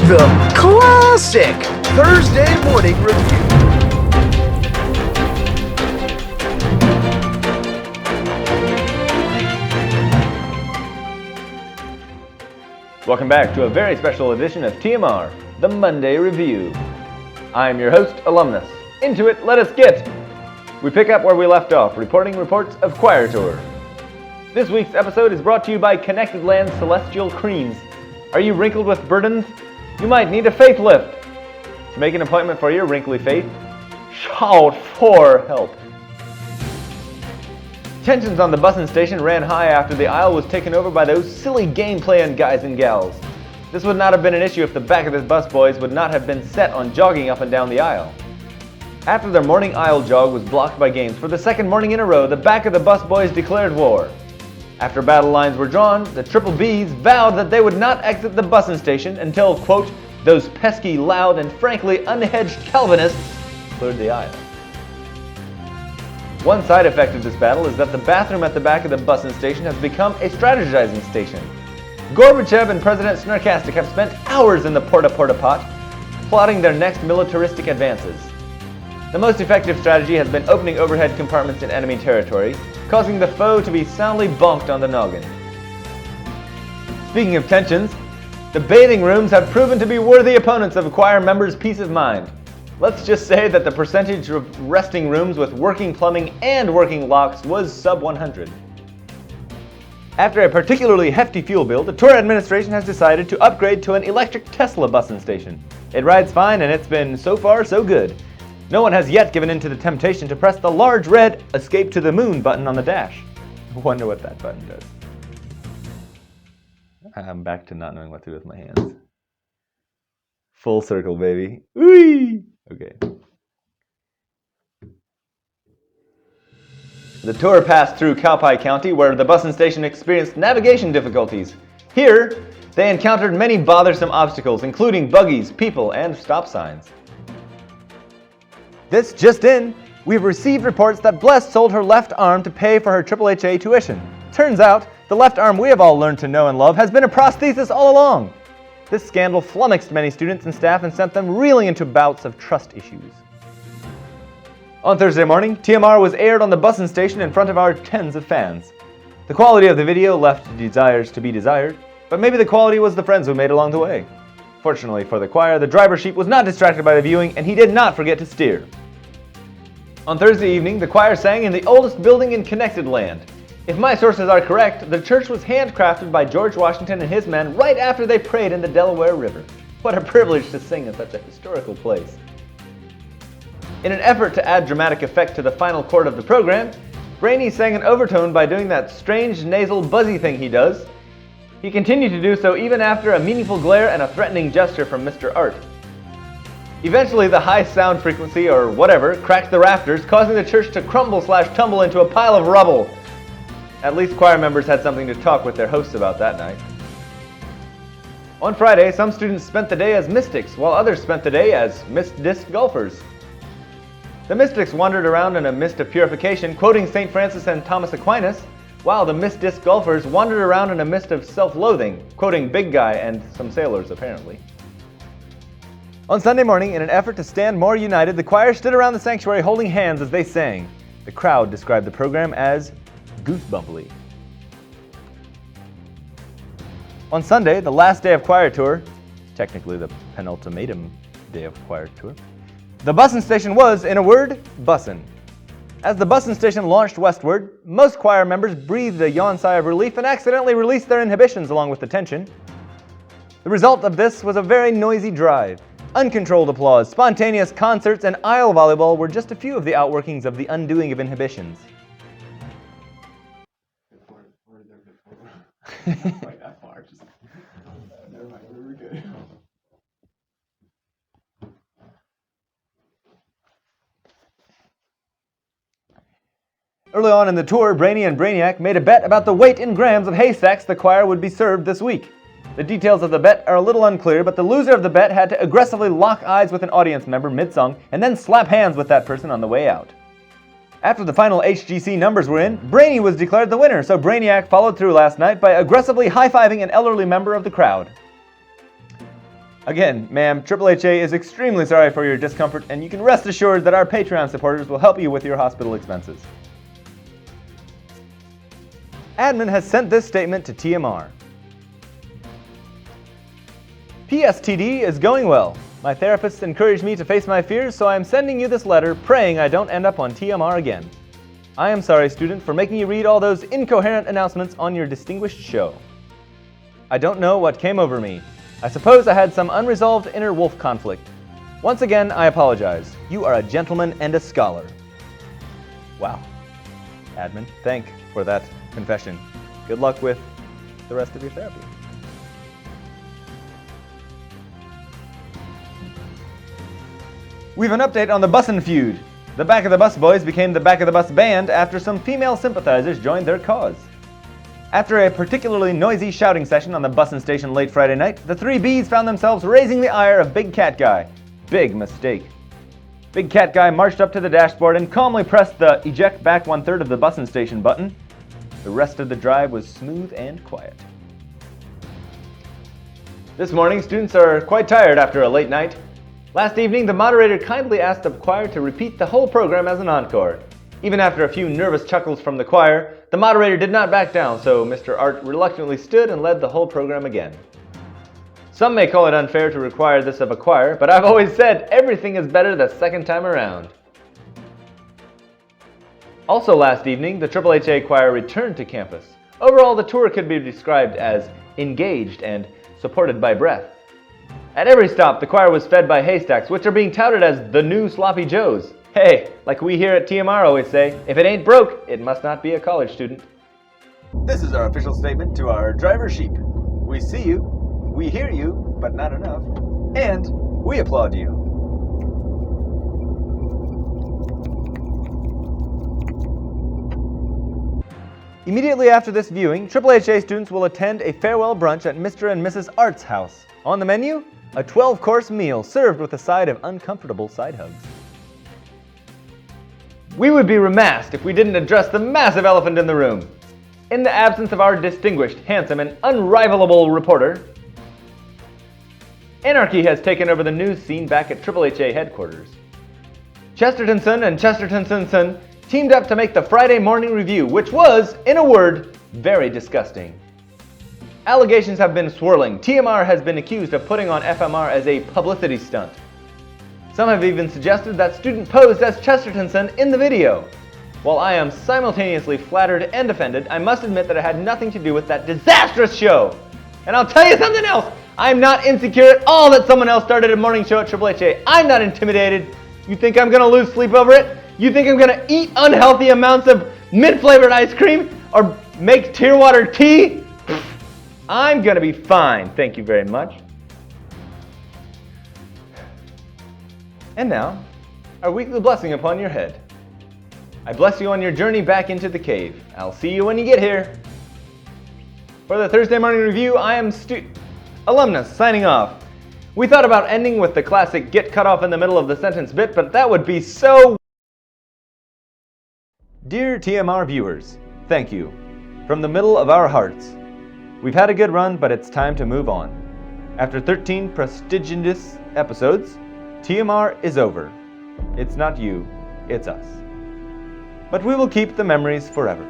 The classic Thursday morning review. Welcome back to a very special edition of TMR, the Monday Review. I'm your host, Alumnus. Into it, let us get! We pick up where we left off, reporting reports of Choir Tour. This week's episode is brought to you by Connected Land Celestial Creams. Are you wrinkled with burdens? You might need a faith lift. To make an appointment for your wrinkly faith, shout for help. Tensions on the busing station ran high after the aisle was taken over by those silly game-playing guys and gals. This would not have been an issue if the back of the busboys would not have been set on jogging up and down the aisle. After their morning aisle jog was blocked by games for the second morning in a row, the back of the busboys declared war. After battle lines were drawn, the Triple Bs vowed that they would not exit the busing station until, quote, those pesky, loud, and frankly unhedged Calvinists cleared the aisle. One side effect of this battle is that the bathroom at the back of the busing station has become a strategizing station. Gorbachev and President Snarkastic have spent hours in the porta pot, plotting their next militaristic advances. The most effective strategy has been opening overhead compartments in enemy territory, causing the foe to be soundly bonked on the noggin. Speaking of tensions, the bathing rooms have proven to be worthy opponents of choir members' peace of mind. Let's just say that the percentage of resting rooms with working plumbing and working locks was sub 100. After a particularly hefty fuel bill, the tour administration has decided to upgrade to an electric Tesla busing station. It rides fine and it's been so far so good. No one has yet given in to the temptation to press the large red Escape to the Moon button on the dash. I wonder what that button does. I'm back to not knowing what to do with my hands. Full circle, baby. Whee! Okay. The tour passed through Cowpie County, where the busing station experienced navigation difficulties. Here, they encountered many bothersome obstacles, including buggies, people, and stop signs. This just in, we've received reports that Bless sold her left arm to pay for her HHA tuition. Turns out, the left arm we have all learned to know and love has been a prosthesis all along. This scandal flummoxed many students and staff and sent them reeling into bouts of trust issues. On Thursday morning, TMR was aired on the busing station in front of our tens of fans. The quality of the video left desires to be desired, but maybe the quality was the friends we made along the way. Fortunately for the choir, the driver sheep was not distracted by the viewing, and he did not forget to steer. On Thursday evening, the choir sang in the oldest building in Connected Land. If my sources are correct, the church was handcrafted by George Washington and his men right after they prayed in the Delaware River. What a privilege to sing in such a historical place. In an effort to add dramatic effect to the final chord of the program, Brainy sang an overtone by doing that strange nasal buzzy thing he does. He continued to do so even after a meaningful glare and a threatening gesture from Mr. Art. Eventually, the high sound frequency, or whatever, cracked the rafters, causing the church to crumble/tumble into a pile of rubble. At least choir members had something to talk with their hosts about that night. On Friday, some students spent the day as mystics, while others spent the day as mist disc golfers. The mystics wandered around in a mist of purification, quoting St. Francis and Thomas Aquinas, while the mist disc golfers wandered around in a mist of self-loathing, quoting Big Guy and some sailors, apparently. On Sunday morning, in an effort to stand more united, the choir stood around the sanctuary holding hands as they sang. The crowd described the program as goosebumpily. On Sunday, the last day of choir tour, technically the penultimatum day of choir tour, the busing station was, in a word, bussin'. As the busing station launched westward, most choir members breathed a yawn sigh of relief and accidentally released their inhibitions along with the tension. The result of this was a very noisy drive. Uncontrolled applause, spontaneous concerts, and aisle volleyball were just a few of the outworkings of the undoing of inhibitions. Like that far, just never mind, we were good. Early on in the tour, Brainy and Brainiac made a bet about the weight in grams of haystacks the choir would be served this week. The details of the bet are a little unclear, but the loser of the bet had to aggressively lock eyes with an audience member mid-song and then slap hands with that person on the way out. After the final HGC numbers were in, Brainy was declared the winner, so Brainiac followed through last night by aggressively high-fiving an elderly member of the crowd. Again, ma'am, HHA is extremely sorry for your discomfort, and you can rest assured that our Patreon supporters will help you with your hospital expenses. Admin has sent this statement to TMR. PSTD is going well. My therapist encouraged me to face my fears, so I am sending you this letter praying I don't end up on TMR again. I am sorry, student, for making you read all those incoherent announcements on your distinguished show. I don't know what came over me. I suppose I had some unresolved inner wolf conflict. Once again, I apologize. You are a gentleman and a scholar. Wow. Admin, thank for that confession. Good luck with the rest of your therapy. We've an update on the bussin' feud. The Back of the Bus Boys became the Back of the Bus Band after some female sympathizers joined their cause. After a particularly noisy shouting session on the bussin' station late Friday night, the three Bs found themselves raising the ire of Big Cat Guy. Big mistake. Big Cat Guy marched up to the dashboard and calmly pressed the eject back 1/3 of the bussin' station button. The rest of the drive was smooth and quiet. This morning, students are quite tired after a late night. Last evening, the moderator kindly asked the choir to repeat the whole program as an encore. Even after a few nervous chuckles from the choir, the moderator did not back down, so Mr. Art reluctantly stood and led the whole program again. Some may call it unfair to require this of a choir, but I've always said everything is better the second time around. Also last evening, the HHA choir returned to campus. Overall, the tour could be described as engaged and supported by breath. At every stop, the choir was fed by haystacks, which are being touted as the new Sloppy Joes. Hey, like we here at TMR always say, if it ain't broke, it must not be a college student. This is our official statement to our driver sheep. We see you, we hear you, but not enough, and we applaud you. Immediately after this viewing, HHA students will attend a farewell brunch at Mr. and Mrs. Art's house. On the menu, a 12-course meal served with a side of uncomfortable side hugs. We would be remiss if we didn't address the massive elephant in the room. In the absence of our distinguished, handsome, and unrivalable reporter, anarchy has taken over the news scene back at HHA headquarters. Chestertonson and Chestertonsonson teamed up to make the Friday Morning Review, which was, in a word, very disgusting. Allegations have been swirling. TMR has been accused of putting on FMR as a publicity stunt. Some have even suggested that student posed as Chestertonson in the video. While I am simultaneously flattered and offended, I must admit that it had nothing to do with that disastrous show. And I'll tell you something else. I'm not insecure at all that someone else started a morning show at HHA. I'm not intimidated. You think I'm going to lose sleep over it? You think I'm going to eat unhealthy amounts of mint-flavored ice cream or make Tearwater tea? I'm going to be fine, thank you very much. And now, our weekly blessing upon your head. I bless you on your journey back into the cave. I'll see you when you get here. For the Thursday Morning Review, I am Alumnus signing off. We thought about ending with the classic get cut off in the middle of the sentence bit, but that would be so... Dear TMR viewers, thank you. From the middle of our hearts. We've had a good run, but it's time to move on. After 13 prestigious episodes, TMR is over. It's not you, it's us. But we will keep the memories forever.